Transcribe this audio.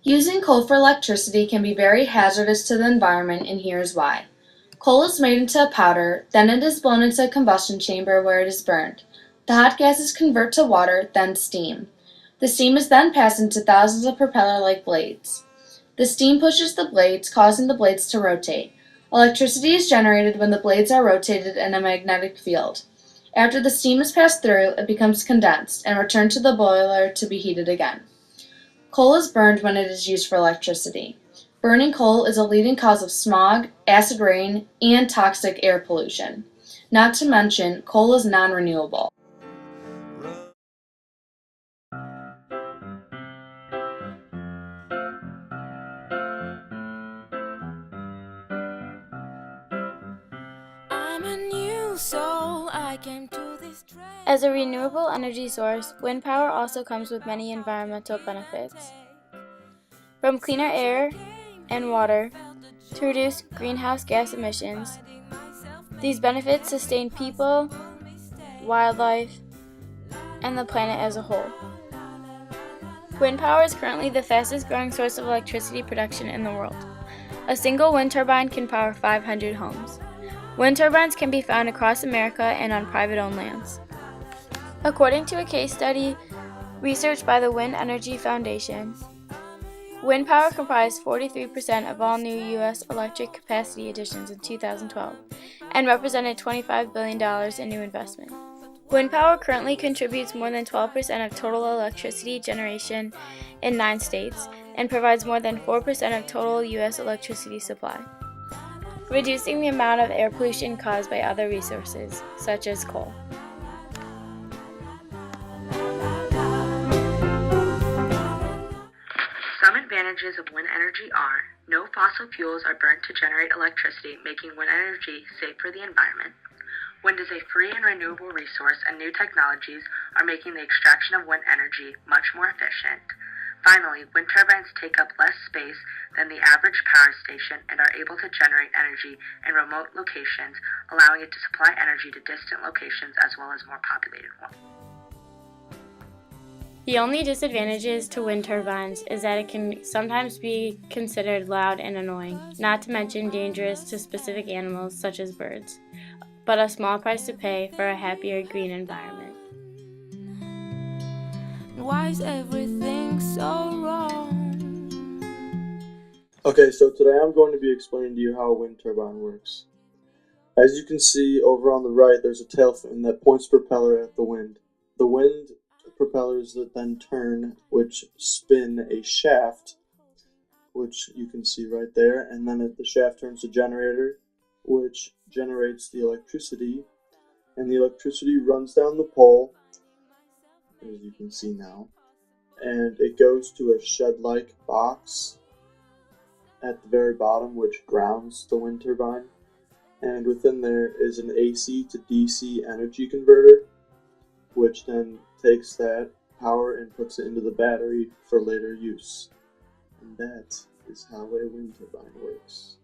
Using coal for electricity can be very hazardous to the environment, and here's why. Coal is made into a powder, then it is blown into a combustion chamber where it is burned. The hot gases convert to water, then steam. The steam is then passed into thousands of propeller-like blades. The steam pushes the blades, causing the blades to rotate. Electricity is generated when the blades are rotated in a magnetic field. After the steam is passed through, it becomes condensed and returned to the boiler to be heated again. Coal is burned when it is used for electricity. Burning coal is a leading cause of smog, acid rain, and toxic air pollution. Not to mention, coal is non-renewable. As a renewable energy source, wind power also comes with many environmental benefits. From cleaner air and water to reduce greenhouse gas emissions, these benefits sustain people, wildlife, and the planet as a whole. Wind power is currently the fastest growing source of electricity production in the world. A single wind turbine can power 500 homes. Wind turbines can be found across America and on private-owned lands. According to a case study researched by the Wind Energy Foundation, wind power comprised 43% of all new U.S. electric capacity additions in 2012 and represented $25 billion in new investment. Wind power currently contributes more than 12% of total electricity generation in 9 states and provides more than 4% of total U.S. electricity supply, reducing the amount of air pollution caused by other resources, such as coal. Some advantages of wind energy are no fossil fuels are burnt to generate electricity, making wind energy safe for the environment. Wind is a free and renewable resource, and new technologies are making the extraction of wind energy much more efficient. Finally, wind turbines take up less space than the average power station and are able to generate energy in remote locations, allowing it to supply energy to distant locations as well as more populated ones. The only disadvantages to wind turbines is that it can sometimes be considered loud and annoying, not to mention dangerous to specific animals such as birds, but a small price to pay for a happier green environment. Why is everything so wrong? Okay, so today I'm going to be explaining to you how a wind turbine works. As you can see over on the right, there's a tail fin that points the propeller at the wind. The wind propellers that then turn, which spin a shaft, which you can see right there, and then the shaft turns a generator, which generates the electricity, and the electricity runs down the pole, as you can see now, and it goes to a shed-like box at the very bottom, which grounds the wind turbine, and within there is an AC to DC energy converter, which then takes that power and puts it into the battery for later use. And that is how a wind turbine works.